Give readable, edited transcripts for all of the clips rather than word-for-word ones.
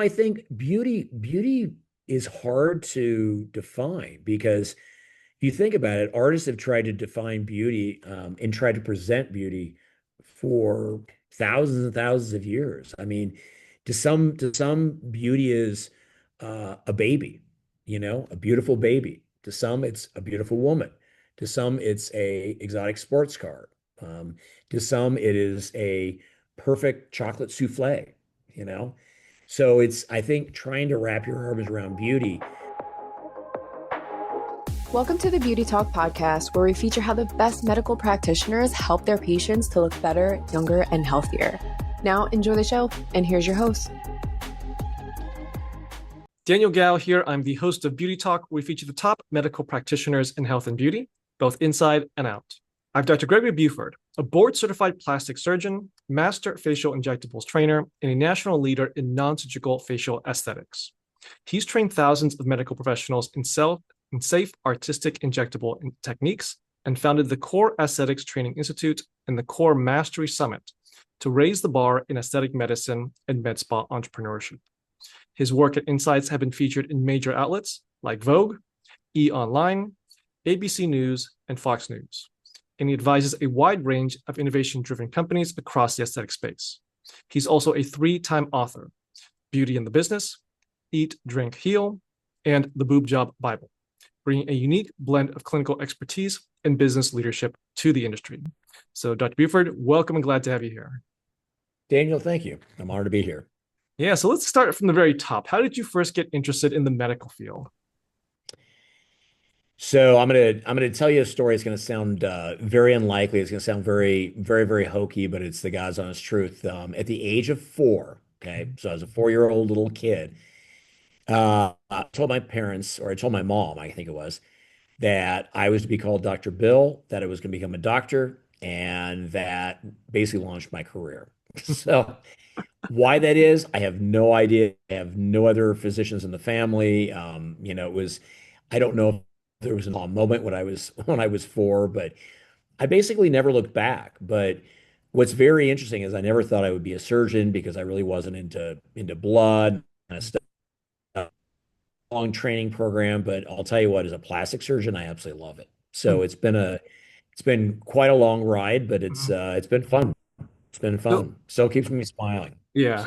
I think beauty is hard to define because if you think about it, artists have tried to define beauty and tried to present beauty for thousands and thousands of years. I mean, to some, beauty is a baby, a beautiful baby. To some, it's a beautiful woman. To some, it's a exotic sports car. Um, to some, it is a perfect chocolate souffle, you know? So it's, I think, trying to wrap your arms around beauty. Welcome to the Beauty Talk podcast, where we feature how the best medical practitioners help their patients to look better, younger, and healthier. Now, enjoy the show, and here's your host. Daniel Gao here. I'm the host of Beauty Talk, where we feature the top medical practitioners in health and beauty, both inside and out. I'm Dr. Gregory Buford, a board-certified plastic surgeon, master facial injectables trainer, and a national leader in non-surgical facial aesthetics. He's trained thousands of medical professionals in safe artistic injectable techniques and founded the Core Aesthetics Training Institute and the Core Mastery Summit to raise the bar in aesthetic medicine and med spa entrepreneurship. His work and insights have been featured in major outlets like Vogue, E! Online, ABC News, and Fox News. And he advises a wide range of innovation-driven companies across the aesthetic space. He's also a 3-time author: Beauty in the Business, Eat, Drink, Heal, and The Boob Job Bible, bringing a unique blend of clinical expertise and business leadership to the industry. So, Dr. Buford, welcome and glad to have you here. Daniel, thank you. I'm honored to be here. Yeah, so let's start from the very top. How did you first get interested in the medical field? So I'm gonna tell you a story. It's gonna sound very unlikely. It's gonna sound very, very, very hokey, but it's the God's honest truth. At the age of 4, okay, so I was a 4-year-old little kid. I told my parents, or I told my mom, I think it was, that I was to be called Dr. Bill, that I was going to become a doctor, and that basically launched my career. So why that is, I have no idea. I have no other physicians in the family. It was, I don't know if there was a moment when I was 4, but I basically never looked back. But what's very interesting is I never thought I would be a surgeon because I really wasn't into blood kind of stuff. Long training program, but I'll tell you what, as a plastic surgeon, I absolutely love it. So it's been quite a long ride, but it's been fun. It's been So, fun. Still keeps me smiling. yeah.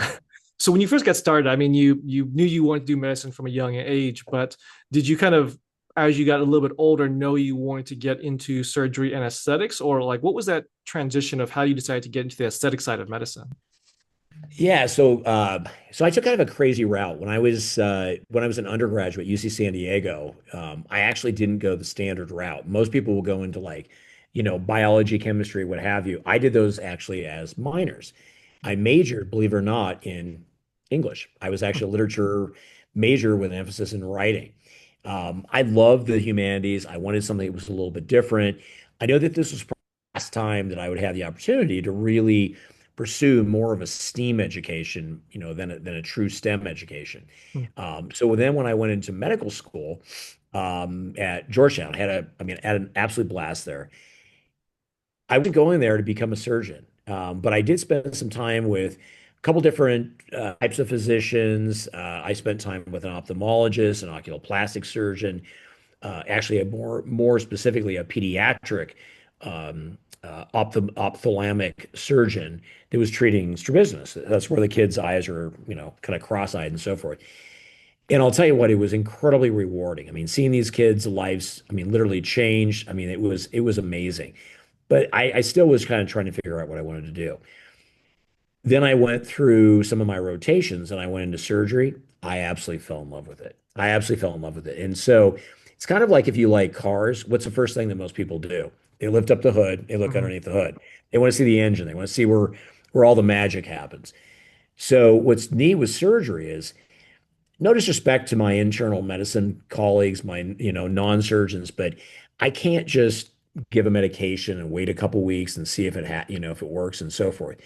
So So when you first got started, I mean, you knew you wanted to do medicine from a young age, but did you kind of, as you got a little bit older, know you wanted to get into surgery and aesthetics, or like what was that transition of how you decided to get into the aesthetic side of medicine? yeah, so I took kind of a crazy route when I was an undergraduate at UC San Diego. I actually didn't go the standard route. Most people will go into like, biology, chemistry, what have you. I did those actually as minors. I majored, believe it or not, in English. I was actually a literature major with an emphasis in writing. I loved the humanities. I wanted something that was a little bit different. I know that this was probably the last time that I would have the opportunity to really pursue more of a STEAM education, than a true STEM education. Hmm. So then when I went into medical school at Georgetown, had an absolute blast there. I wasn't going there to become a surgeon, but I did spend some time with a couple different types of physicians. I spent time with an ophthalmologist, an oculoplastic surgeon, actually a more specifically a pediatric ophthalmic surgeon that was treating strabismus. That's where the kids' eyes are, kind of cross-eyed and so forth. And I'll tell you what, it was incredibly rewarding. I mean, seeing these kids' lives, I mean, literally change. I mean, it was amazing. But I still was kind of trying to figure out what I wanted to do. Then I went through some of my rotations and I went into surgery. I absolutely fell in love with it. I absolutely fell in love with it. And so it's kind of like if you like cars, what's the first thing that most people do? They lift up the hood, they look Mhm. underneath the hood. They want to see the engine, they want to see where all the magic happens. So what's neat with surgery is no disrespect to my internal medicine colleagues, my non-surgeons, but I can't just give a medication and wait a couple weeks and see if it works and so forth.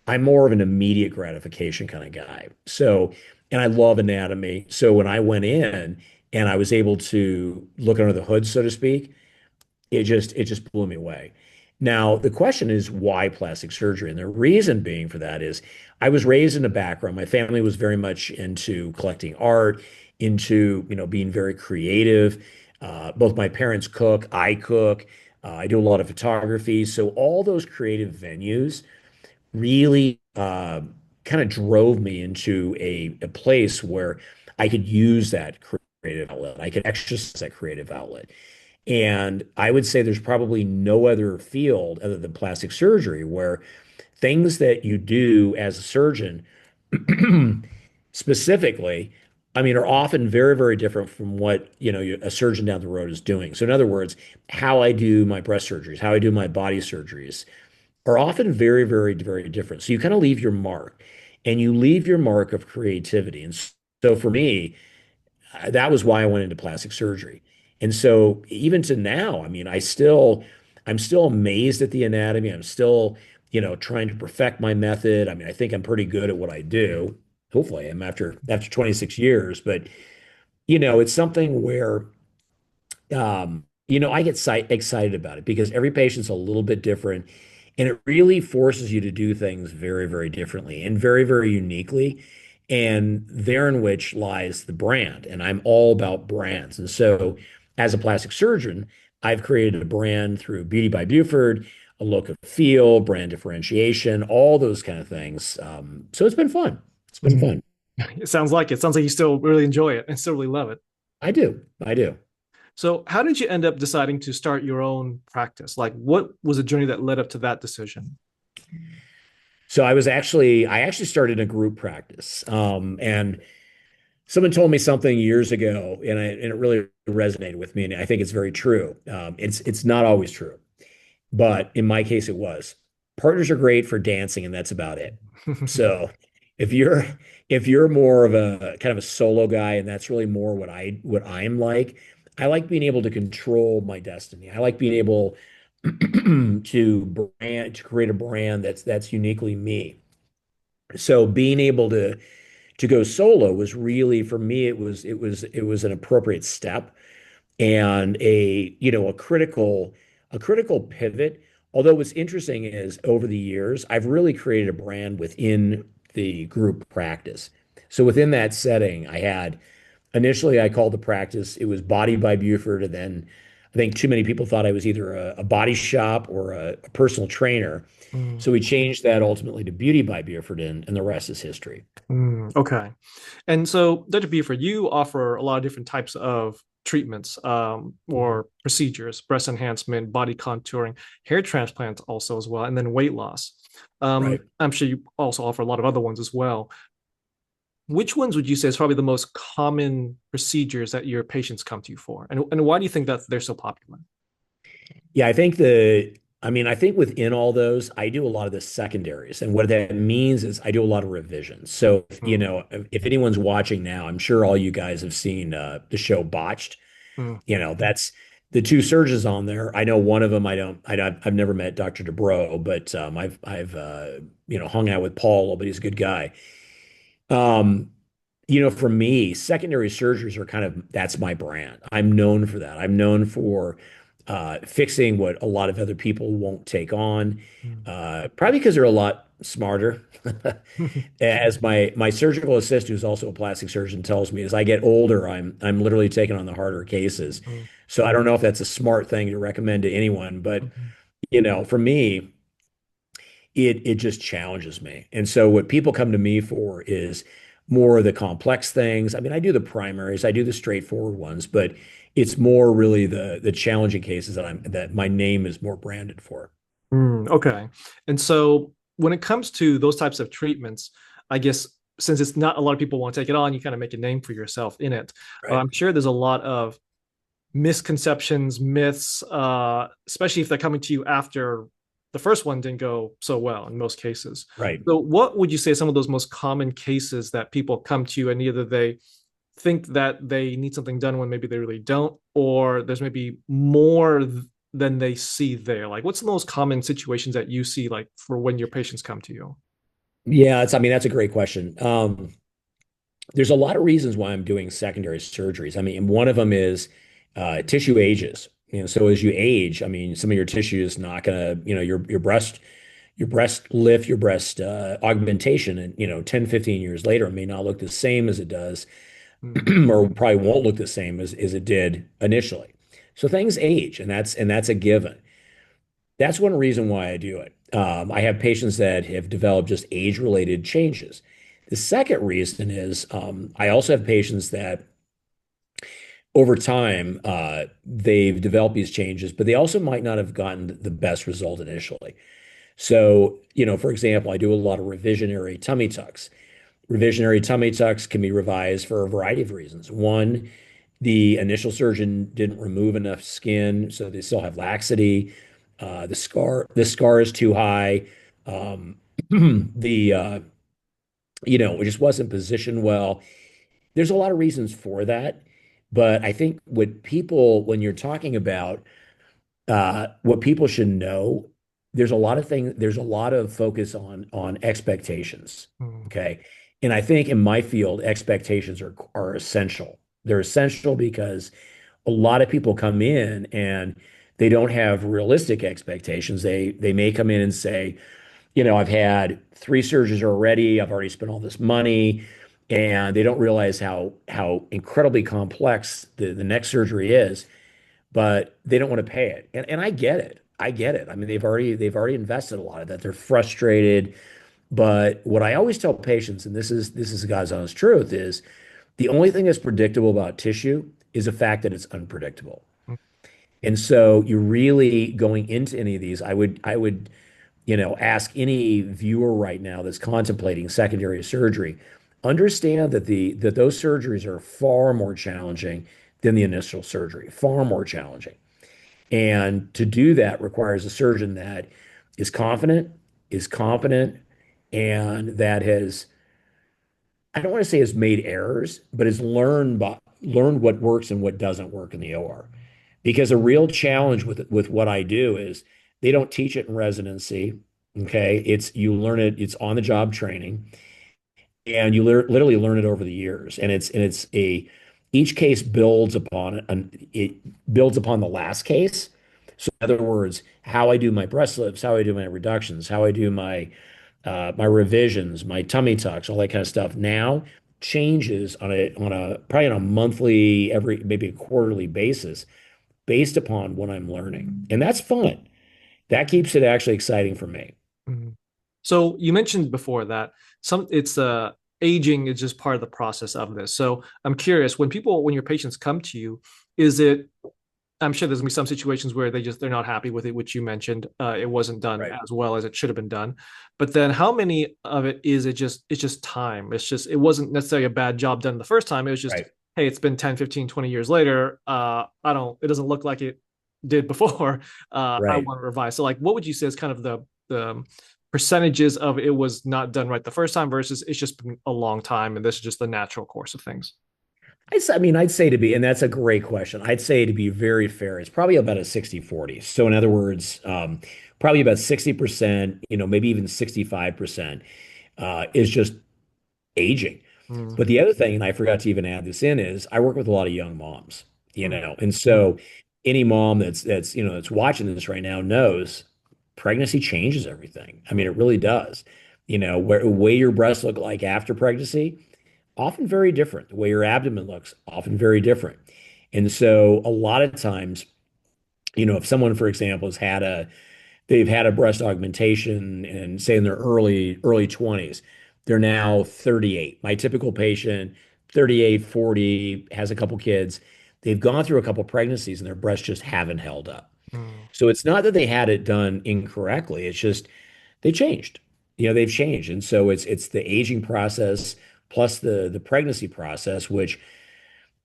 I'm more of an immediate gratification kind of guy. So, and I love anatomy. So when I went in and I was able to look under the hood, so to speak, it just blew me away. Now, the question is why plastic surgery? And the reason being for that is I was raised in a background. My family was very much into collecting art, into, being very creative. Both my parents cook, I cook, I do a lot of photography. So all those creative venues really kind of drove me into a place where I could use that creative outlet. I could exercise that creative outlet. And I would say there's probably no other field other than plastic surgery where things that you do as a surgeon specifically, I mean, are often very, very different from what, a surgeon down the road is doing. So in other words, how I do my breast surgeries, how I do my body surgeries are often very, very, very different. So you kind of leave your mark and you leave your mark of creativity. And so for me, that was why I went into plastic surgery. And so even to now, I mean, I'm still amazed at the anatomy. I'm still, trying to perfect my method. I mean, I think I'm pretty good at what I do. Hopefully, I'm after 26 years, but it's something where I get excited about it because every patient's a little bit different, and it really forces you to do things very, very differently and very, very uniquely. And therein which lies the brand. And I'm all about brands. And so, as a plastic surgeon, I've created a brand through Beauty by Buford, a look of feel, brand differentiation, all those kind of things. So it's been fun. It's been Mhm. fun. It sounds like it. Sounds like you still really enjoy it and still really love it. I do. I do. So, how did you end up deciding to start your own practice? Like, what was the journey that led up to that decision? So I actually started a group practice. And someone told me something years ago, and it really resonated with me, and I think it's very true. It's not always true, but in my case, it was. Partners are great for dancing, and that's about it. So if you're if you're more of a kind of a solo guy, and that's really more what I'm like, I like being able to control my destiny. I like being able to create a brand that's uniquely me. So being able to go solo was really for me it was an appropriate step and a critical pivot. Although what's interesting is over the years I've really created a brand within the group practice. So within that setting, I had initially I called the practice it was Body by Buford, and then I think too many people thought I was either a body shop or a personal trainer. Mm, So we changed that ultimately to Beauty by Buford, and the rest is history. okay. And so, Dr. Buford, you offer a lot of different types of treatments Mhm. or procedures, breast enhancement, body contouring, hair transplants also as well, and then weight loss. Right. I'm sure you also offer a lot of other ones as well. Which ones would you say is probably the most common procedures that your patients come to you for? And why do you think that they're so popular? Yeah, I think within all those, I do a lot of the secondaries. And what that means is I do a lot of revisions. So, Mm, if anyone's watching now, I'm sure all you guys have seen the show Botched. mm, That's the two surgeons on there. I know one of them, I've never met Dr. DeBro, but I've hung out with Paul, but he's a good guy. Um, for me, secondary surgeries are that's my brand. I'm known for that. I'm known for fixing what a lot of other people won't take on, mm. probably because they're a lot smarter. As my surgical assistant, who's also a plastic surgeon, tells me, as I get older, I'm literally taking on the harder cases. Mm, So I don't know if that's a smart thing to recommend to anyone, but mhm, for me, it just challenges me. And so what people come to me for is more of the complex things. I mean, I do the primaries, I do the straightforward ones, but it's more really the challenging cases that my name is more branded for. okay. And so when it comes to those types of treatments, I guess since it's not a lot of people want to take it on, you kind of make a name for yourself in it. Right. I'm sure there's a lot of misconceptions, myths, especially if they're coming to you after the first one didn't go so well in most cases. Right. So, what would you say are some of those most common cases that people come to you and either they think that they need something done when maybe they really don't, or there's maybe more than they see there? Like, what's the most common situations that you see, like for when your patients come to you? Yeah, I mean, that's a great question. There's a lot of reasons why I'm doing secondary surgeries. I mean, one of them is tissue ages. So as you age, I mean, some of your tissue is not gonna, your breast lift, your breast augmentation, and 10, 15 years later may not look the same as it does, Mm, or probably won't look the same as it did initially. So things age, and that's a given. That's one reason why I do it. I have patients that have developed just age-related changes. The second reason is I also have patients that over time they've developed these changes, but they also might not have gotten the best result initially. So, for example, I do a lot of revisionary tummy tucks. Revisionary tummy tucks can be revised for a variety of reasons. One, the initial surgeon didn't remove enough skin, so they still have laxity. The scar is too high. Um, the it just wasn't positioned well. There's a lot of reasons for that, but I think when you're talking about what people should know, there's a lot of focus on expectations. mm, Okay. And I think in my field, expectations are essential. They're essential because a lot of people come in and they don't have realistic expectations. They may come in and say, I've had three surgeries already, I've already spent all this money, and they don't realize how incredibly complex the next surgery is, but they don't want to pay it. And I get it. I get it. I mean, they've already invested a lot of that. They're frustrated. But what I always tell patients, and this is God's honest truth, is the only thing that's predictable about tissue is the fact that it's unpredictable. mm, And so you're really going into any of these, I would, ask any viewer right now that's contemplating secondary surgery, understand that those surgeries are far more challenging than the initial surgery, far more challenging. And to do that requires a surgeon that is confident, is competent, and that has, I don't want to say has made errors, but has learned what works and what doesn't work in the OR. Because a real challenge with what I do is they don't teach it in residency. Okay. You learn it, it's on the job training, and you literally learn it over the years. And each case it builds upon the last case. So in other words, how I do my breast lifts, how I do my reductions, how I do my revisions, my tummy tucks, all that kind of stuff now changes on a probably on a monthly, every maybe a quarterly basis based upon what I'm learning. And that's fun. That keeps it actually exciting for me. mm. So you mentioned before that it's aging is just part of the process of this. So I'm curious, when your patients come to you, is it I'm sure there's gonna be some situations where they're not happy with it, which you mentioned. It wasn't done Right. as well as it should have been done. But then how many of it is it's just time? It wasn't necessarily a bad job done the first time. It was just, Right. hey, it's been 10, 15, 20 years later. It doesn't look like it did before. I Right. want to revise. So like what would you say is kind of the percentages of it was not done right the first time versus it's just been a long time and this is just the natural course of things? I'd say and that's a great question. I'd say to be very fair, it's probably about a 60-40. So in other words, probably about 60%, maybe even 65%, is just aging. Mm, But the other thing, and I forgot to even add this in, is I work with a lot of young moms, mm, and so any mom that's watching this right now knows pregnancy changes everything. I mean, it really does. Where the way your breasts look like after pregnancy, often very different. The way your abdomen looks, often very different. And so a lot of times, if someone, for example, they've had a breast augmentation and say in their early 20s, they're now 38. My typical patient, 38, 40, has a couple kids. They've gone through a couple pregnancies and their breasts just haven't held up. mm, So it's not that they had it done incorrectly. It's just they changed. They've changed. And so it's the aging process plus the pregnancy process, which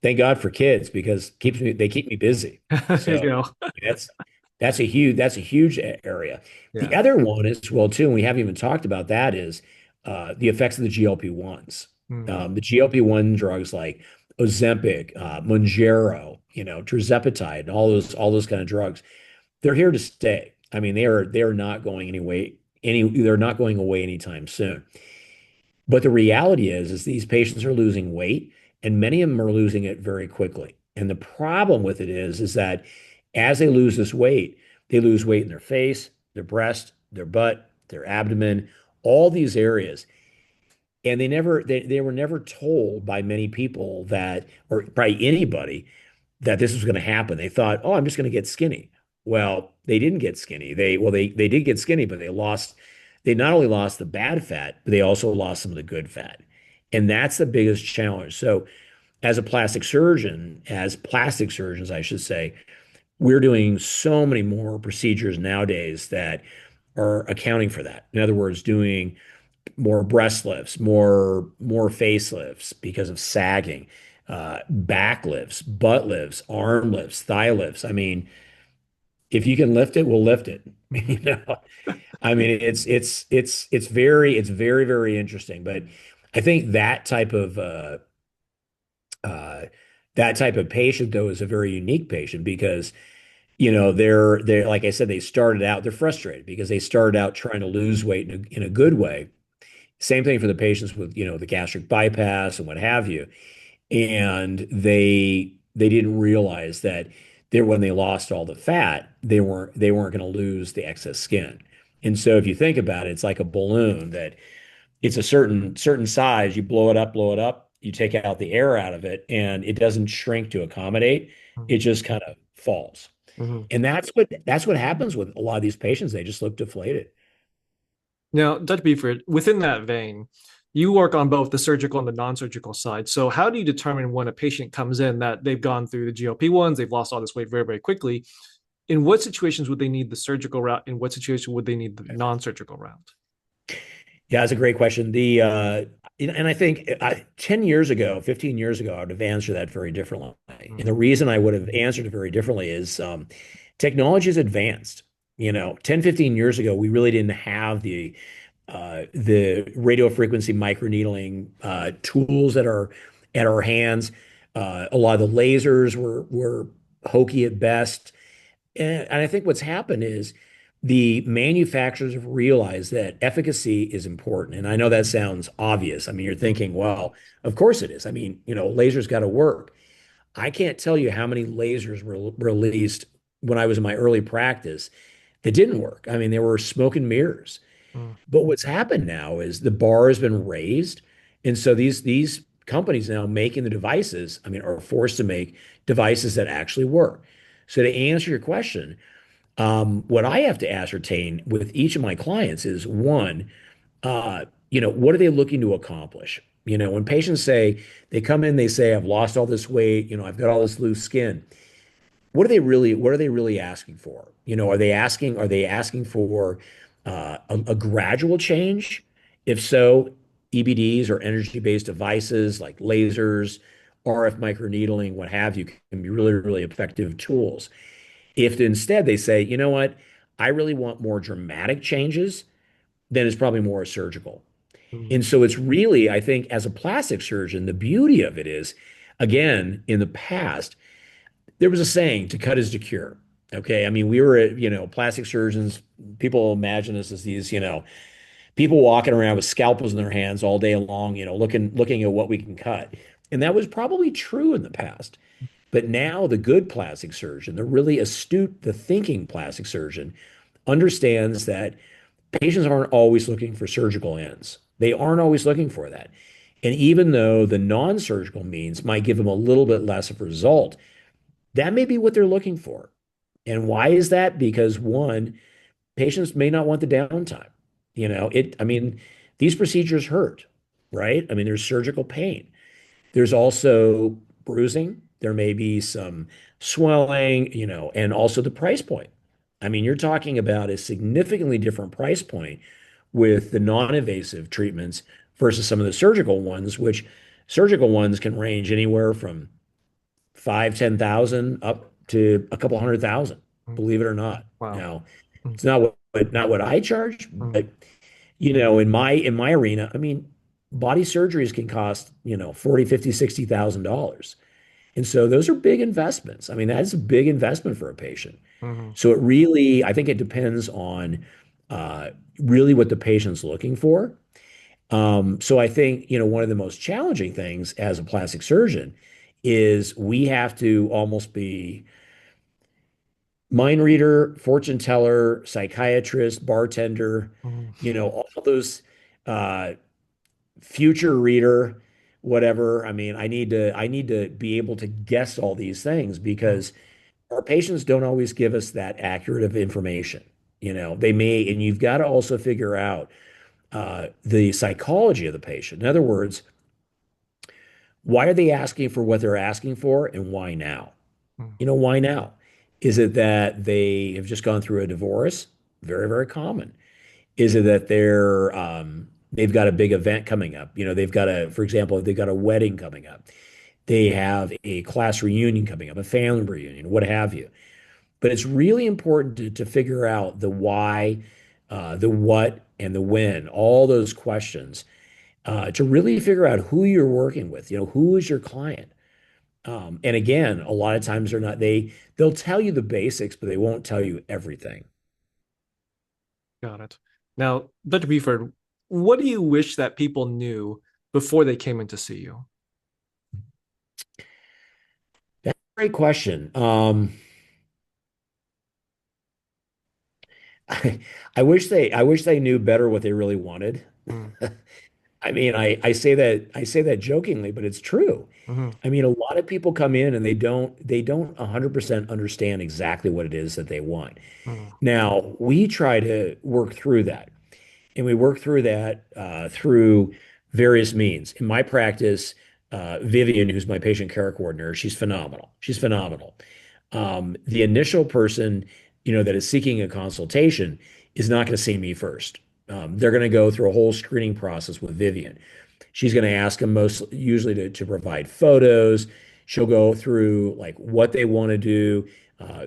thank God for kids because they keep me busy. there you So go. that's that's a huge area. The Yeah. other one as well too, and we haven't even talked about that, is the effects of the GLP-1s. Mm, The GLP-1 drugs like Ozempic, Mounjaro, tirzepatide, and all those kind of drugs, they're here to stay. I mean, they are not going they're not going away anytime soon. But the reality is these patients are losing weight, and many of them are losing it very quickly. And the problem with it is that As they lose this weight, they lose weight in their face, their breast, their butt, their abdomen, all these areas. And they were never told by many people that, or probably anybody, that this was going to happen. They thought, oh, I'm just going to get skinny. Well, they didn't get skinny. They did get skinny, but they not only lost the bad fat, but they also lost some of the good fat. And that's the biggest challenge. So as plastic surgeons, I should say, we're doing so many more procedures nowadays that are accounting for that. In other words, doing more breast lifts, more facelifts because of sagging, back lifts, butt lifts, arm lifts, thigh lifts. I mean, if you can lift it, we'll lift it. Mhm. You know, I mean, it's very very interesting. But I think uh, that type of patient though is a very unique patient because they're like I said, they're frustrated because they started out trying to lose weight in a good way. Same thing for the patients with, the gastric bypass and what have you. And they didn't realize that when they lost all the fat, they weren't going to lose the excess skin. And so if you think about it, it's like a balloon that it's a certain size, you blow it up, you take out the air out of it, and it doesn't shrink to accommodate. It just kind of falls. Mhm. And that's what happens with a lot of these patients. They just look deflated. Now, Dr. Buford, within that vein, you work on both the surgical and the non-surgical side. So how do you determine when a patient comes in that they've gone through the GLP-1s, they've lost all this weight very, very quickly? In what situations would they need the surgical route? In what situation would they need the non-surgical route? Yeah, that's a great question. And I think 10 years ago, 15 years ago, I would have answered that very differently. And the Mhm. reason I would have answered it very differently is technology has advanced. 10, 15 years ago, we really didn't have the radio frequency microneedling tools at our hands. A lot of the lasers were hokey at best. And I think what's happened is the manufacturers have realized that efficacy is important. And I know that sounds obvious. I mean, you're Mhm. thinking, well, of course it is. I mean, lasers got to work. I can't tell you how many lasers were released when I was in my early practice that didn't work. I mean, there were smoke and mirrors. Mhm. But what's happened now is the bar has been raised. And so these companies now making the devices, I mean, are forced to make devices that actually work. So to answer your question, what I have to ascertain with each of my clients is one, what are they looking to accomplish? When patients say they come in, they say, I've lost all this weight, I've got all this loose skin. What are they really asking for? Are they asking for a gradual change? If so, EBDs or energy-based devices like lasers, RF microneedling, what have you, can be really, really effective tools. If instead they say, you know what, I really want more dramatic changes, then it's probably more surgical. And Mhm. so it's really, I think, as a plastic surgeon, the beauty of it is, again, in the past, there was a saying, to cut is to cure. Okay. I mean, we were, plastic surgeons, people imagine us as these, people walking around with scalpels in their hands all day long, looking at what we can cut. And that was probably true in the past. But now the good plastic surgeon, the really astute, the thinking plastic surgeon, understands that patients aren't always looking for surgical ends. They aren't always looking for that. And even though the non-surgical means might give them a little bit less of a result, that may be what they're looking for. And why is that? Because one, patients may not want the downtime. I mean, these procedures hurt, right? I mean, there's surgical pain. There's also bruising. There may be some swelling, and also the price point. I mean, you're talking about a significantly different price point with the non-invasive treatments versus some of the surgical ones, which surgical ones can range anywhere from 5, 10,000 up to a couple 100,000, Mhm. believe it or not. Wow. Now, Mhm. it's not what I charge, Mhm. but in my arena, I mean, body surgeries can cost, 40, 50, $60,000. And so those are big investments. I mean, that's a big investment for a patient. Mhm. So I think it depends on uh, really what the patient's looking for. So I think, one of the most challenging things as a plastic surgeon is we have to almost be mind reader, fortune teller, psychiatrist, bartender, Mhm. all those uh, future reader, whatever. I mean, I need to be able to guess all these things Mhm. because our patients don't always give us that accurate of information. They may, and you've got to also figure out the psychology of the patient. In other words, why are they asking for what they're asking for and why now? Mhm. Why now? Is it that they have just gone through a divorce? Very, very common. Is it that they've got a big event coming up? They've got for example, they've got a wedding coming up. They have a class reunion coming up, a family reunion, what have you. But it's really important to figure out the why, the what, and the when, all those questions, to really figure out who you're working with. Who is your client? And again, a lot of times they'll tell you the basics, but they won't tell you everything. Got it. Now, Dr. Buford, what do you wish that people knew before they came in to see you? That's a great question. I, I wish they knew better what they really wanted. Mm. I mean, I say that jokingly, but it's true. Mhm. I mean, a lot of people come in and they don't 100% understand exactly what it is that they want. Mhm. Now, we try to work through that. And we work through that through various means. In my practice, Vivian, who's my patient care coordinator, she's phenomenal. She's phenomenal. The initial person, that is seeking a consultation is not going to see me first. They're going to go through a whole screening process with Vivian. She's going to ask them most usually to provide photos. She'll go through like what they want to do,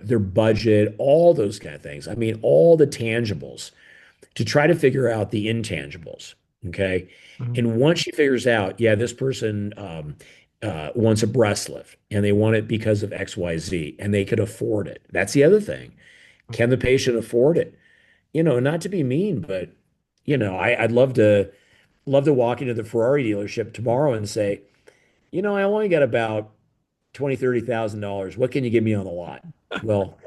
their budget, all those kind of things. I mean, all the tangibles to try to figure out the intangibles. Okay. Mhm. And once she figures out, yeah, this person wants a breast lift and they want it because of XYZ and they could afford it. That's the other thing. Can the patient afford it? Not to be mean, but I'd love to walk into the Ferrari dealership tomorrow and say, I only got about 20, $30,000. What can you give me on the lot? Well,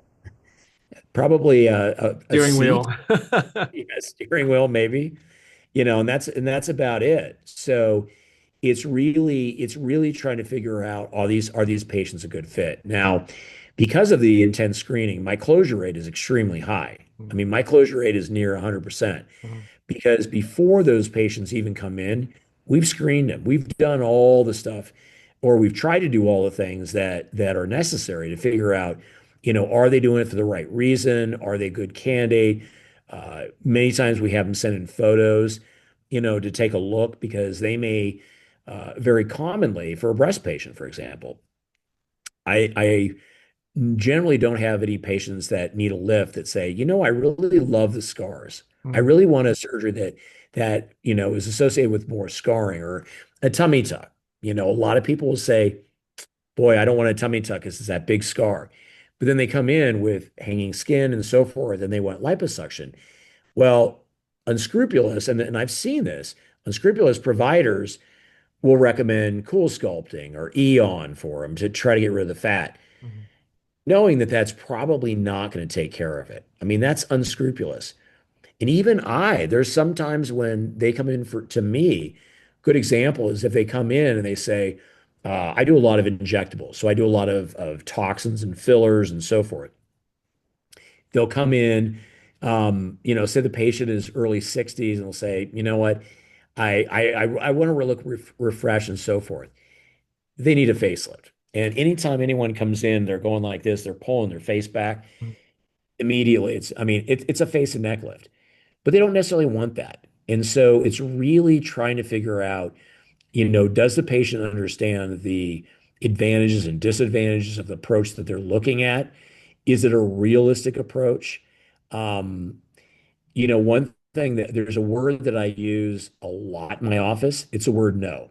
probably a Steering seat, wheel. yeah, a steering wheel, maybe. And that's about it. So it's really trying to figure out are these patients a good fit? Now, because of the intense screening, my closure rate is extremely high. I Mhm. mean, my closure rate is near 100% Mhm. because before those patients even come in, we've screened them. We've done all the stuff, or we've tried to do all the things that are necessary to figure out, are they doing it for the right reason? Are they a good candidate? Many times we have them send in photos, to take a look because they may, very commonly for a breast patient, for example, I generally don't have any patients that need a lift that say, I really love the scars. I Mhm. really want a surgery that is associated with more scarring or a tummy tuck. A lot of people will say, boy, I don't want a tummy tuck because it's that big scar. But then they come in with hanging skin and so forth, and they want liposuction. Well, unscrupulous, and I've seen this, unscrupulous providers will recommend cool sculpting or Eon for them to try to get rid of the fat Mhm. knowing that that's probably not going to take care of it. I mean, that's unscrupulous. And even there's sometimes when they come in to me, good example is if they come in and they say, I do a lot of injectables. So I do a lot of toxins and fillers and so forth. They'll come in, say the patient is early 60s and they'll say, you know what, I want to look refreshed and so forth. They need a facelift. And anytime anyone comes in, they're going like this, they're pulling their face back Mhm. immediately. It's a face and neck lift, but they don't necessarily want that. And so it's really trying to figure out, does the patient understand the advantages and disadvantages of the approach that they're looking at? Is it a realistic approach? Um, one thing that there's a word that I use a lot in my office. It's a word no.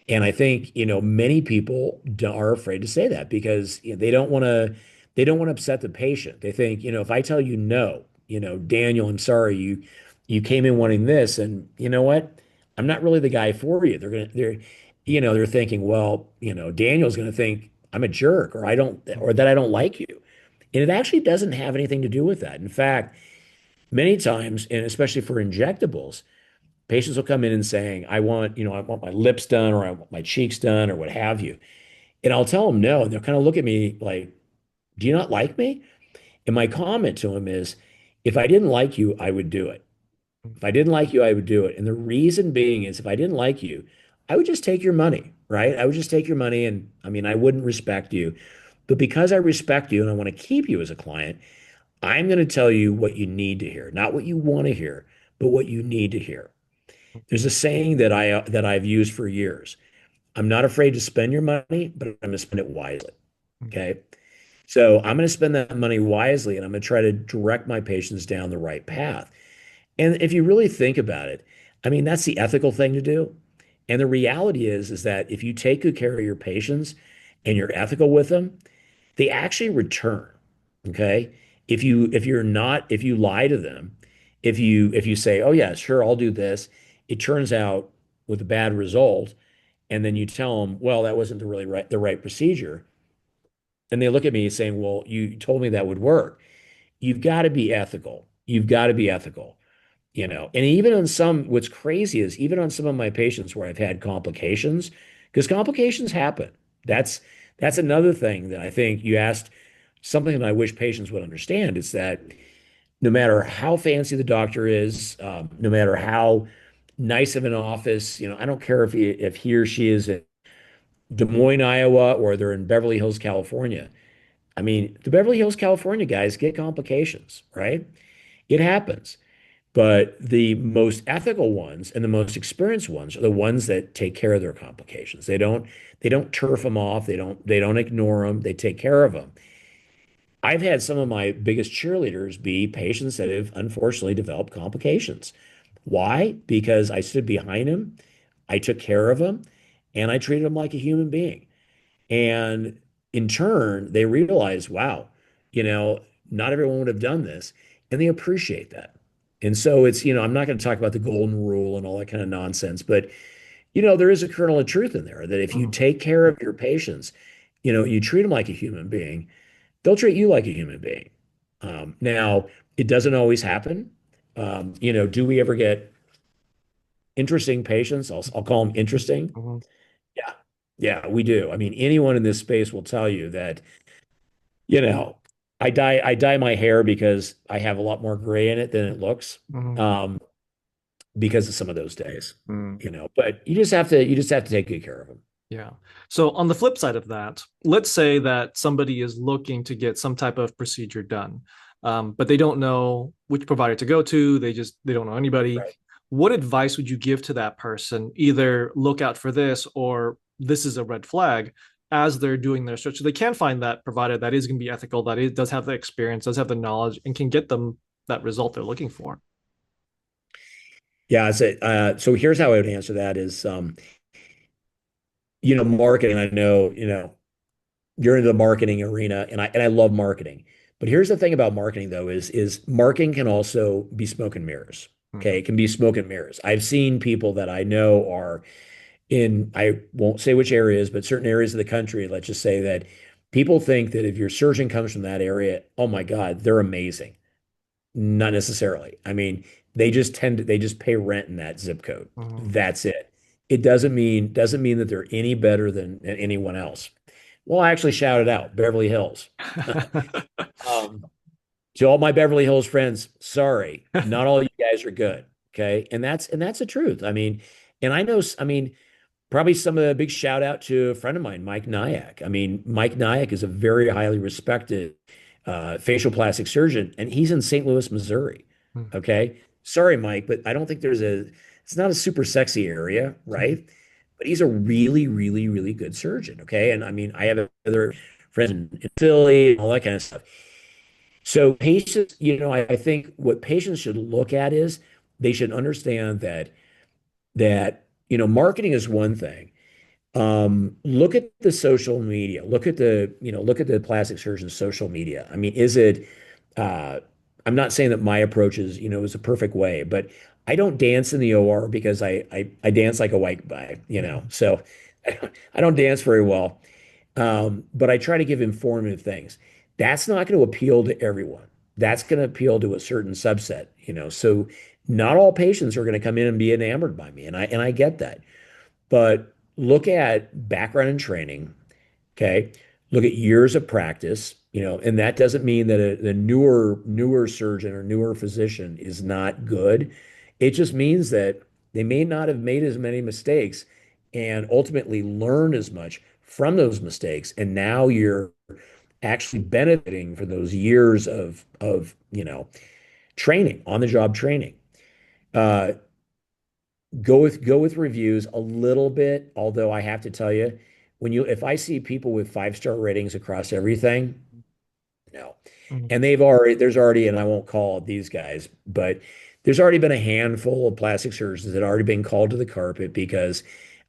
And I think, many people are afraid to say that because they don't want to upset the patient. They think, if I tell you no, Daniel, I'm sorry, you came in wanting this, and you know what? I'm not really the guy for you. They're thinking, well, Daniel's gonna think I'm a jerk or I don't or that I don't like you. And it actually doesn't have anything to do with that. In fact, many times, and especially for injectables, patients will come in and saying, I want my lips done or I want my cheeks done or what have you. And I'll tell them no. And they'll kind of look at me like, do you not like me? And my comment to them is, if I didn't like you, I would do it. If I didn't like you, I would do it. And the reason being is if I didn't like you, I would just take your money, right? I would just take your money and I mean, I wouldn't respect you. But because I respect you and I want to keep you as a client, I'm going to tell you what you need to hear, not what you want to hear, but what you need to hear. There's a saying that I've used for years. I'm not afraid to spend your money, but I'm going to spend it wisely. Okay. So I'm going to spend that money wisely and I'm going to try to direct my patients down the right path. And if you really think about it, I mean, that's the ethical thing to do. And the reality is that if you take good care of your patients and you're ethical with them, they actually return. Okay. If you lie to them, if you say, oh yeah, sure, I'll do this, it turns out with a bad result, and then you tell them, well, that wasn't the right procedure. And they look at me saying, well, you told me that would work. You've got to be ethical. You've got to be ethical, you know. And even on some, what's crazy is even on some of my patients where I've had complications, because complications happen. That's that's another thing that I think you asked, something that I wish patients would understand is that no matter how fancy the doctor is, no matter how nice of an office, you know, I don't care if he or she is in Des Moines, Iowa, or they're in Beverly Hills, California. I mean, the Beverly Hills, California guys get complications, right? It happens. But the most ethical ones and the most experienced ones are the ones that take care of their complications. They don't turf them off. They don't ignore them. They take care of them. I've had some of my biggest cheerleaders be patients that have unfortunately developed complications. Why? Because I stood behind him, I took care of him, and I treated him like a human being. And in turn, they realize, wow, you know, not everyone would have done this, and they appreciate that. And so it's, I'm not going to talk about the golden rule and all that kind of nonsense, but there is a kernel of truth in there that if you Mhm. take care of your patients, you treat them like a human being, they'll treat you like a human being. Now, it doesn't always happen. Do we ever get interesting patients? I'll call them interesting. Mhm. Yeah. Yeah, we do. I mean, anyone in this space will tell you that, you know, I dye my hair because I have a lot more gray in it than it looks. Mhm. Um, because of some of those days, Mhm. but you just have to take good care of them. Yeah. So on the flip side of that, let's say that somebody is looking to get some type of procedure done, but they don't know which provider to go to. They don't know anybody. Right. What advice would you give to that person? Either look out for this or this is a red flag as they're doing their search. So they can find that provider that is going to be ethical, that it does have the experience, does have the knowledge, and can get them that result they're looking for. Yeah, so here's how I would answer that is, marketing. I know, you're into the marketing arena and I love marketing. But here's the thing about marketing though is marketing can also be smoke and mirrors. Okay, Mhm. it can be smoke and mirrors. I've seen people that I know are in, I won't say which areas, but certain areas of the country, let's just say that people think that if your surgeon comes from that area, oh my God, they're amazing. Not necessarily. I mean, they just pay rent in that zip code. Mhm. That's it. It doesn't mean that they're any better than anyone else. Well, I actually shouted out Beverly Hills. Um, to all my Beverly Hills friends, sorry, not all you guys are good. Okay. And that's the truth. I mean, and I mean, probably some of the big shout out to a friend of mine, Mike Nyack. I mean, Mike Nyack is a very highly respected facial plastic surgeon, and he's in St. Louis, Missouri. Okay. Sorry, Mike, but I don't think it's not a super sexy area, right? But he's a really, really, really good surgeon. Okay. And I mean, I have other friends in Philly and all that kind of stuff. So patients, I think what patients should look at is they should understand that marketing is one thing. Look at the social media. Look at the plastic surgeon's social media. I mean, uh, I'm not saying that my approach is a perfect way, but I don't dance in the OR because I dance. Like a white guy. So I don't dance very well. But I try to give informative things. That's not going to appeal to everyone. That's going to appeal to a certain subset, So not all patients are going to come in and be enamored by me, and I get that. But look at background and training, okay? Look at years of practice, and that doesn't mean that the newer surgeon or newer physician is not good. It just means that they may not have made as many mistakes and ultimately learn as much from those mistakes. And now you're actually benefiting for those years of training, on the job training. Uh, go with reviews a little bit, although I have to tell you, if I see people with 5-star ratings across everything, no. Mhm. And and I won't call these guys, but there's already been a handful of plastic surgeons that already been called to the carpet because,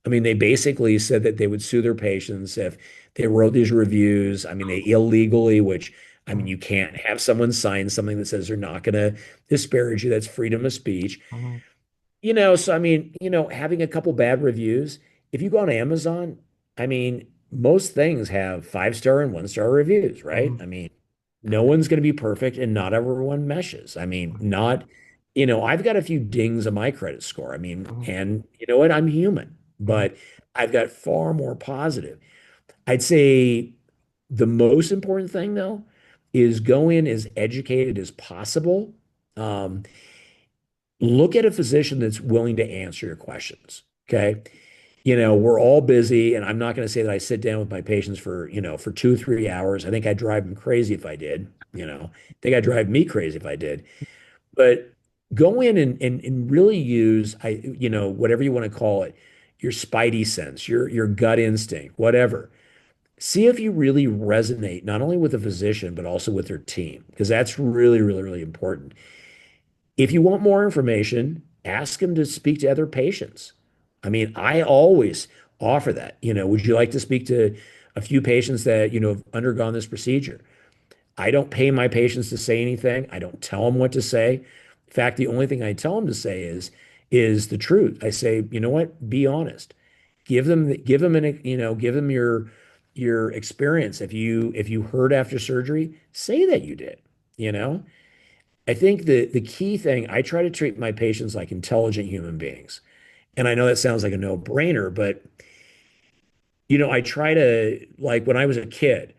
I mean, they basically said that they would sue their patients if they wrote these reviews. I mean, they illegally, which, I mean, Mhm. you can't have someone sign something that says they're not going to disparage you. That's freedom of speech. Mhm. So I mean, having a couple bad reviews, if you go on Amazon, I mean, most things have 5-star and 1-star reviews, right? Mhm. I mean, no one's going to be perfect and not everyone meshes. I mean, I've got a few dings on my credit score. I mean, Mhm. and you know what? I'm human, Mhm. but I've got far more positive. I'd say the most important thing though is go in as educated as possible. Um, Look at a physician that's willing to answer your questions. Okay. We're all busy, and I'm not going to say that I sit down with my patients for 2, 3 hours. I think I'd drive them crazy if I did. I think I'd drive me crazy if I did. But go in and really use whatever you want to call it, your spidey sense, your gut instinct, whatever. See if you really resonate not only with the physician, but also with their team, because that's really, really, really important. If you want more information, ask them to speak to other patients. I mean, I always offer that. Would you like to speak to a few patients that, have undergone this procedure? I don't pay my patients to say anything. I don't tell them what to say. In fact, the only thing I tell them to say is the truth. I say, you know what? Be honest. Give them your experience. If you hurt after surgery, say that you did, you know? I think the key thing, I try to treat my patients like intelligent human beings. And I know that sounds like a no-brainer, but I try to, like when I was a kid,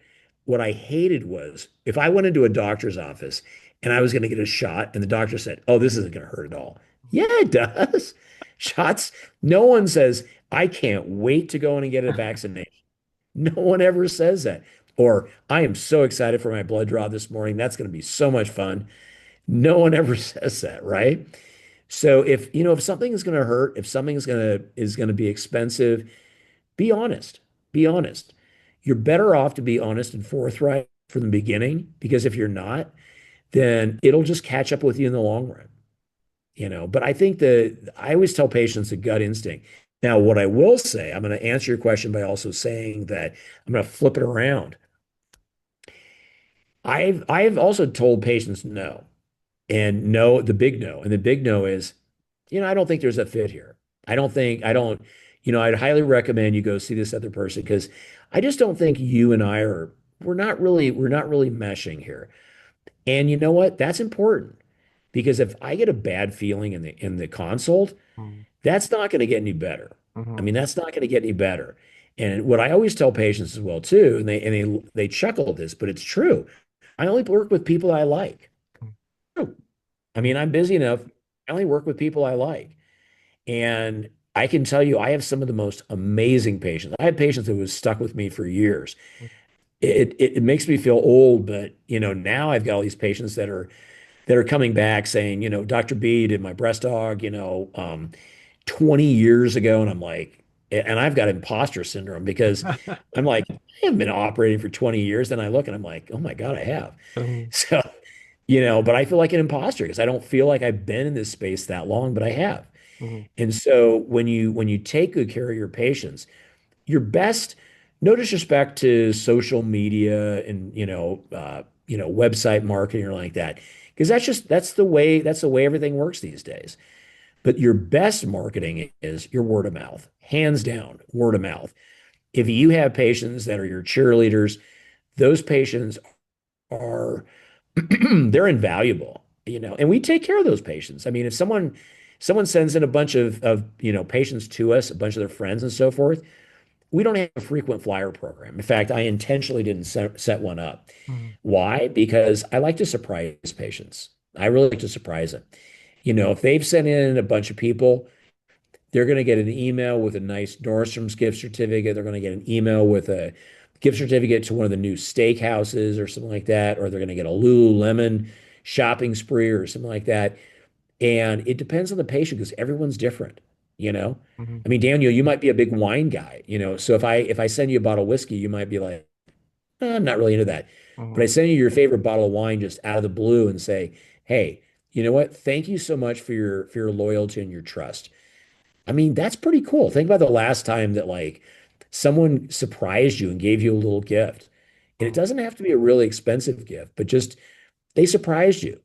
what I hated was if I went into a doctor's office and I was going to get a shot and the doctor said, "Oh, this isn't going to hurt at all." Yeah, it does. Shots, no one says, "I can't wait to go in and get a vaccination." No one ever says that. Or, "I am so excited for my blood draw this morning. That's going to be so much fun." No one ever says that, right? So if something is going to hurt, if something is going to be expensive, be honest. Be honest. You're better off to be honest and forthright from the beginning because if you're not, then it'll just catch up with you in the long run. But I think that I always tell patients the gut instinct. Now, what I will say, I'm going to answer your question by also saying that I'm going to flip it around. I've also told patients no. And no, the big no. And the big no is, I don't think there's a fit here. I don't, I'd highly recommend you go see this other person because I just don't think you and I we're not really meshing here. And you know what? That's important because if I get a bad feeling in the consult, Mhm. that's not going to get any better. I Mhm. mean, that's not going to get any better. And what I always tell patients as well too, and they chuckle at this, but it's true. I only work with people I like. True. I mean, I'm busy enough. I only work with people I like. And I can tell you, I have some of the most amazing patients. I have patients that was stuck with me for years. It makes me feel old, but now I've got all these patients that are coming back saying, Dr. B did my breast dog, 20 years ago. And I'm like, and I've got imposter syndrome because I'm like, I haven't been operating for 20 years. Then I look and I'm like, oh my God, I have. Mhm. So, but I feel like an imposter because I don't feel like I've been in this space that long, but I have. Mhm. And so when you take good care of your patients, your best, no disrespect to social media and website marketing or like that, because that's the way everything works these days. But your best marketing is your word of mouth, hands down, word of mouth. If you have patients that are your cheerleaders, those patients are they're invaluable, and we take care of those patients. I mean, if someone sends in a bunch of patients to us, a bunch of their friends and so forth, we don't have a frequent flyer program. In fact, I intentionally didn't set one up. Mhm. Why? Because I like to surprise patients. I really like to surprise them. If they've sent in a bunch of people, they're going to get an email with a nice Nordstrom's gift certificate. They're going to get an email with a gift certificate to one of the new steakhouses or something like that, or they're going to get a Lululemon shopping spree or something like that. And it depends on the patient because everyone's different, you know? Mhm. I mean, Daniel, you might be a big wine guy, so if I send you a bottle of whiskey, you might be like, I'm not really into that. But I Mhm. send you your favorite bottle of wine just out of the blue and say, hey, you know what? Thank you so much for your loyalty and your trust. I mean, that's pretty cool. Think about the last time that like someone surprised you and gave you a little gift. And it Mhm. doesn't have to be a really expensive gift, but just they surprised you.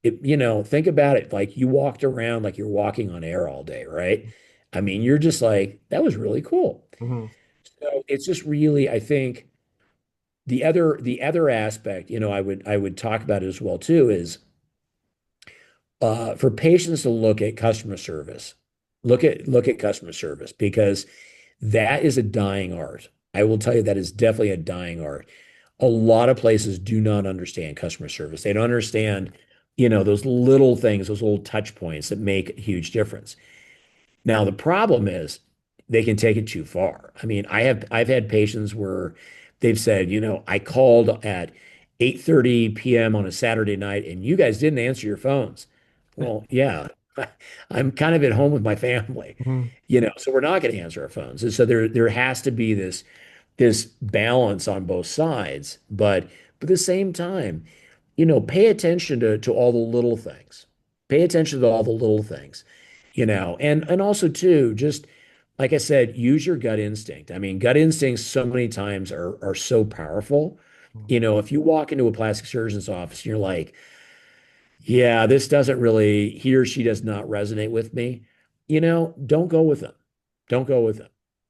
Think about it. Like you walked around like you're walking on air all day, right? I mean, you're just like, that was really cool. Mhm. So it's just really, I think the other aspect, I would talk about it as well too, is for patients to look at customer service. Look at customer service because that is a dying art. I will tell you that is definitely a dying art. A lot of places do not understand customer service. They don't understand, those little things, those little touch points that make a huge difference. Now, the problem is they can take it too far. I mean, I've had patients where they've said, I called at 8:30 p.m. on a Saturday night and you guys didn't answer your phones. Well, yeah, I'm kind of at home with my family, Mhm. so we're not going to answer our phones. And so there has to be this balance on both sides, but at the same time, pay attention to all the little things. Pay attention to all the little things, and also too, just like I said, use your gut instinct. I mean, gut instincts so many times are so powerful. If you walk into a plastic surgeon's office and you're like, yeah, this doesn't really, he or she does not resonate with me, don't go with them. Don't go with them,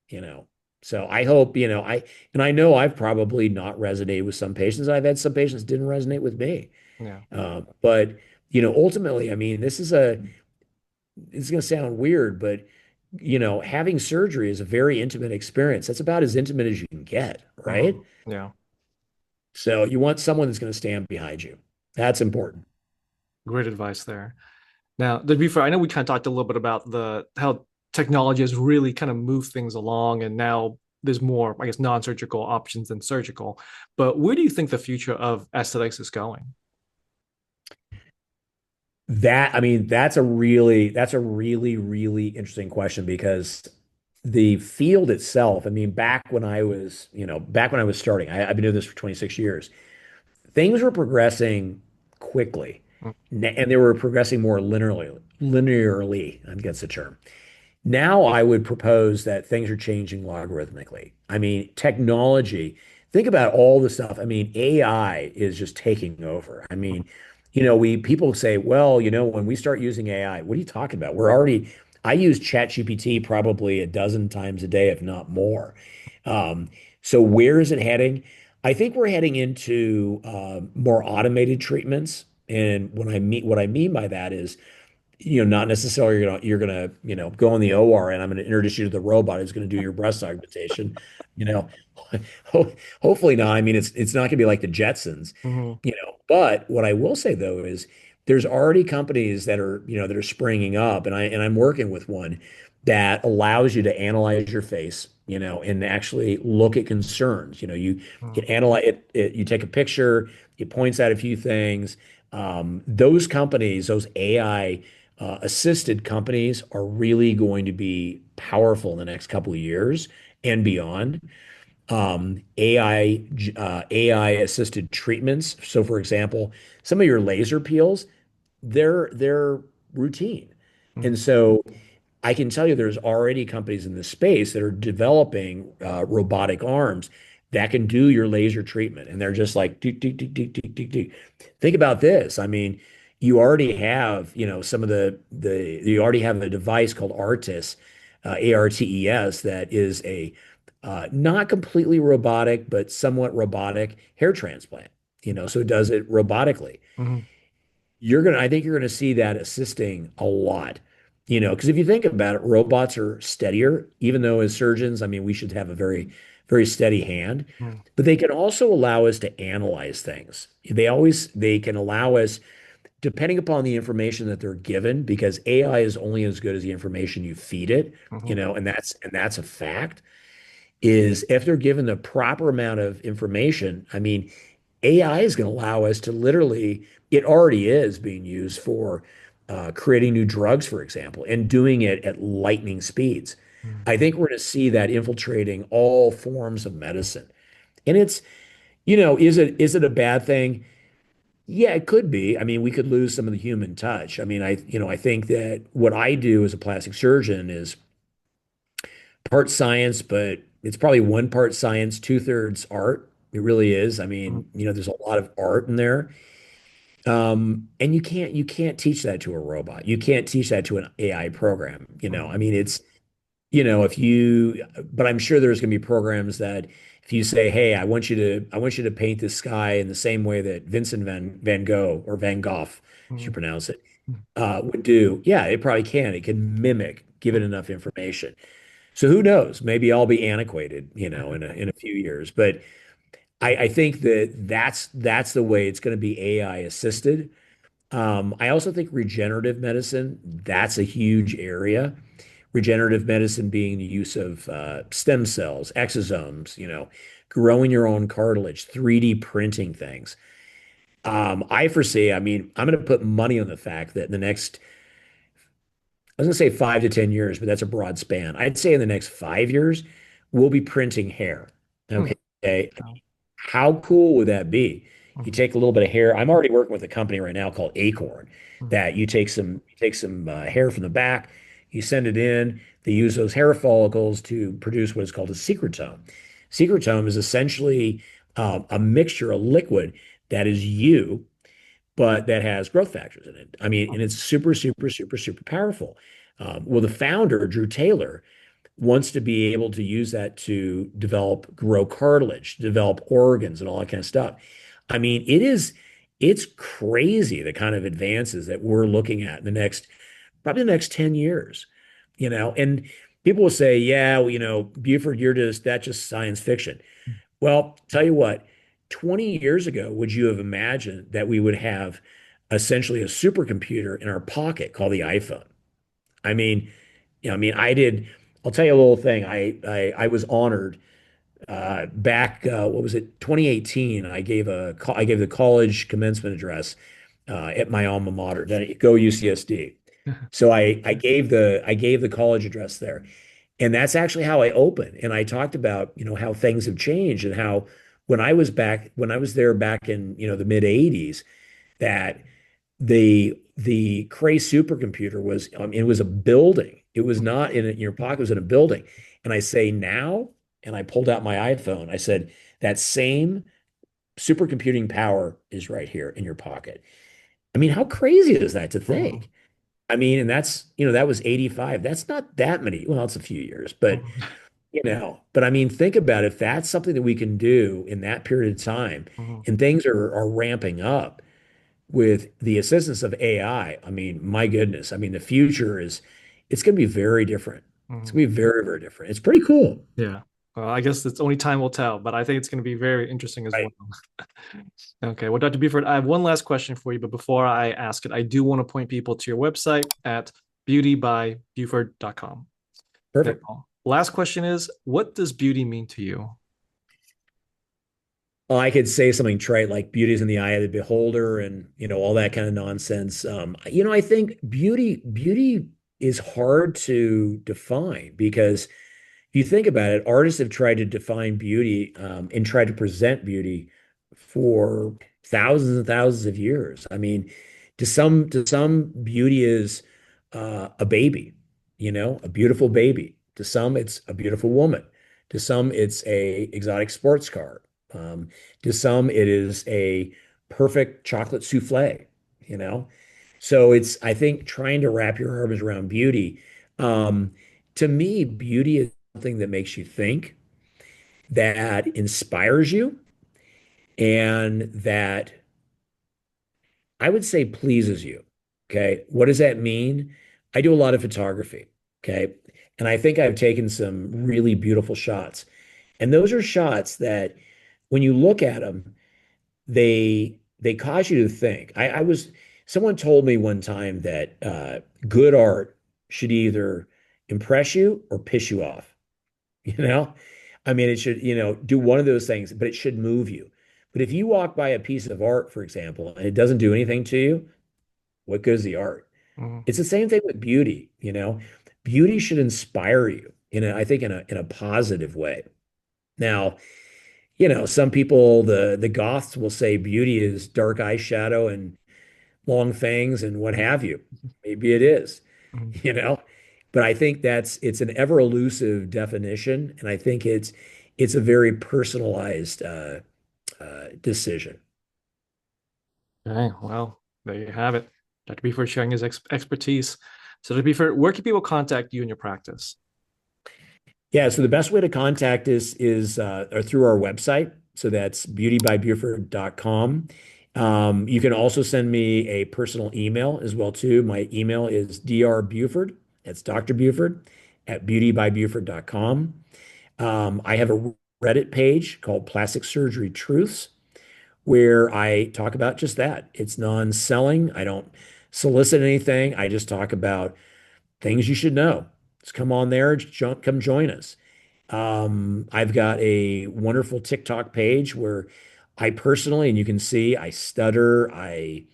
you know. So I hope, and I know I've probably not resonated with some patients. I've had some patients didn't resonate with me. Yeah. But, ultimately, I mean, this is going to sound weird, but, having surgery is a very intimate experience. That's about as intimate as you can get, right? Mhm. Yeah. So you want someone that's going to stand behind you. That's important. Great advice there. Now, to be fair, I know we kind of talked a little bit about the how technology has really kind of moved things along, and now there's more, I guess, non-surgical options than surgical. But where do you think the future of aesthetics is going? I mean, that's a really, really interesting question because the field itself, I mean, back when I was starting, I've been doing this for 26 years. Things were progressing quickly, and they were progressing more linearly. Linearly, I think that's the term. Now I would propose that things are changing logarithmically. I mean, technology, think about all the stuff. I mean, AI is just taking over. I mean, we people say, well, when we start using AI, what are you talking about? I use ChatGPT probably a dozen times a day, if not more. So where is it heading? I think we're heading into more automated treatments. And what I mean by that is not necessarily you're gonna go in the OR and I'm gonna introduce you to the robot who's gonna do your breast augmentation. You know, Hopefully not. I mean, it's not gonna be like the Jetsons. Mhm. But what I will say though is there's already companies that are springing up, and I'm working with one that allows you to analyze your face, and actually look at concerns. You can Mhm. analyze it, you take a picture, it points out a few things. Those companies, those AI assisted companies are really going to be powerful in the next couple of years and beyond. AI assisted treatments. So, for example, some of your laser peels, they're routine, and Mhm. so I can tell you there's already companies in this space that are developing robotic arms that can do your laser treatment. And they're just like, do, do, do, do, do, do, do. Think about this. I mean, you already have, some of you already have a device called Artis, ARTES, that is a not completely robotic, but somewhat robotic hair transplant. so it does it robotically. Mhm. I think you're gonna see that assisting a lot. Because if you think about it, robots are steadier, even though as surgeons, I mean, we should have a very, very steady hand. Mhm. But they can also allow us to analyze things. They can allow us, depending upon the information that they're given, because AI is only as good as the information you feed it, Mhm. and that's a fact, is if they're given the proper amount of information, I mean, AI is going to allow us to literally, it already is being used for creating new drugs, for example, and doing it at lightning speeds. Mhm. I think we're going to see that infiltrating all forms of medicine. And is it a bad thing? Yeah, it could be. I mean, we could lose some of the human touch. I mean, I think that what I do as a plastic surgeon is part science, but it's probably one part science, two-thirds art. It really is. I Mhm. mean, there's a lot of art in there. And you can't teach that to a robot. You can't teach that to an AI program. I Mhm. mean, but I'm sure there's going to be programs that if you say, "Hey, I want you to paint this sky in the same way that Vincent Van Gogh or Van Gogh, as you Mhm. pronounce it, Mhm. would do." Yeah, it probably can. It can mimic, give it enough information. So who knows? Maybe I'll be antiquated, in a few years. But I think that that's the way it's going to be AI assisted. I also think regenerative medicine, that's a huge area. Regenerative medicine being the use of stem cells, exosomes, growing your own cartilage, 3D printing things. I foresee, I mean, I'm going to put money on the fact that in the next, I was going to say 5 to 10 years, but that's a broad span. I'd say in the next 5 years, we'll be printing hair. Mhm. Okay. Wow. How cool would that be? You Mhm. take a little bit of hair. I'm already working with a company right now called Acorn Mhm. that you take some hair from the back, you send it in. They use those hair follicles to produce what is called a secretome. Secretome is essentially a mixture, a liquid that is you, but that has growth factors in it. I mean, and it's super, super, super, super powerful. Well, the founder, Drew Taylor, wants to be able to use that to grow cartilage, develop organs, and all that kind of stuff. I mean, it's crazy the kind of advances that we're looking at in probably the next 10 years, and people will say, yeah, well, Buford, that's just science fiction. Well, tell you what, 20 years ago, would you have imagined that we would have essentially a supercomputer in our pocket called the iPhone? I mean, I did. I'll tell you a little thing. I was honored back. What was it? 2018. I gave the college commencement address at my alma mater, go UCSD. So I gave the college address there, and that's actually how I opened. And I talked about how things have changed and how when I was there back in the mid 80s, that the Cray supercomputer was it was a building. It was not in your pocket, it was in a building. And I say now, and I pulled out my iPhone. I said that same supercomputing power is right here in your pocket. I mean, how crazy is that to Mhm. think? I mean, and that was 85. That's not that many. Well, it's a few years, but I mean, think about if that's something that we can do in that period of time Mhm. and things are ramping up with the assistance of AI. I mean, my goodness. I mean, the future it's going to be very different. It's Mhm. going to be very, very different. It's pretty cool. Yeah. Well, I guess it's only time will tell, but I think it's going to be very interesting as well. Right. Okay. Well, Dr. Buford, I have one last question for you, but before I ask it, I do want to point people to your website at beautybybuford.com. Now, Perfect. last question is, what does beauty mean to you? Well, I could say something trite like beauty is in the eye of the beholder and all that kind of nonsense. I think beauty is hard to define because if you think about it, artists have tried to define beauty and tried to present beauty for thousands and thousands of years. I mean, to some, beauty is a baby, a beautiful baby. To some, it's a beautiful woman. To some, it's a exotic sports car. Um, to some, it is a perfect chocolate souffle, you know? So I think, trying to wrap your arms around beauty. Um, to me, beauty is something that makes you think, that inspires you, and that I would say pleases you. Okay. What does that mean? I do a lot of photography. Okay. And I think I've taken some really beautiful shots. And those are shots that when you look at them, they cause you to think. Someone told me one time that good art should either impress you or piss you off. You know, I mean, it should, do one of those things, but it should move you. But if you walk by a piece of art, for example, and it doesn't do anything to you, what good is the art? Mhm. It's the same thing with beauty, Beauty should inspire you, I think in a positive way. Now, some people, the goths will say beauty is dark eyeshadow and long fangs and what have you. Maybe it is, Mhm. you know, but I think it's an ever elusive definition, and I think it's a very personalized decision. Okay, well, there you have it. Dr. Buford sharing his expertise. So, Dr. Buford, where can people contact you in your practice? Yeah, so the best way to contact us is or through our website. So that's beautybybuford.com. You can also send me a personal email as well too. My email is drbuford, that's Dr. Buford at beautybybuford.com. I have a Reddit page called Plastic Surgery Truths where I talk about just that. It's non-selling. I don't solicit anything. I just talk about things you should know. Just come on there, come join us. I've got a wonderful TikTok page where I personally, and you can see, I stutter, I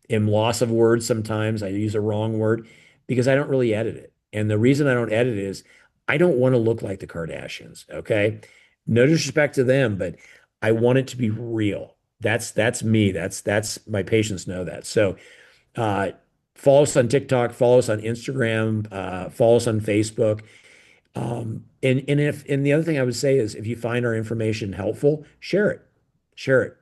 am loss of words sometimes. I use a wrong word because I don't really edit it. And the reason I don't edit it is I don't want to look like the Kardashians, okay? No disrespect to them, but I want it to be real. That's me. That's my patients know that. So uh, follow us on TikTok, follow us on Instagram, follow us on Facebook. And the other thing I would say is if you find our information helpful, share it. Share it.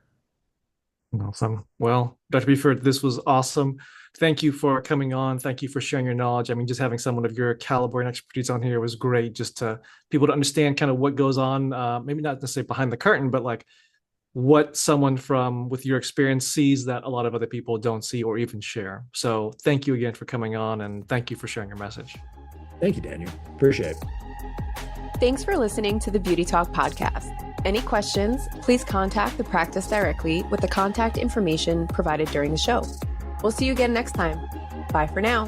Awesome. Well, Dr. Buford, this was awesome. Thank you for coming on. Thank you for sharing your knowledge. I mean, just having someone of your caliber and expertise on here was great, just to people to understand kind of what goes on, maybe not necessarily behind the curtain, but like what someone from with your experience sees that a lot of other people don't see or even share. So thank you again for coming on, and thank you for sharing your message. Thank you, Daniel. Appreciate it. Thanks for listening to the Beauty Talk podcast. Any questions, please contact the practice directly with the contact information provided during the show. We'll see you again next time. Bye for now.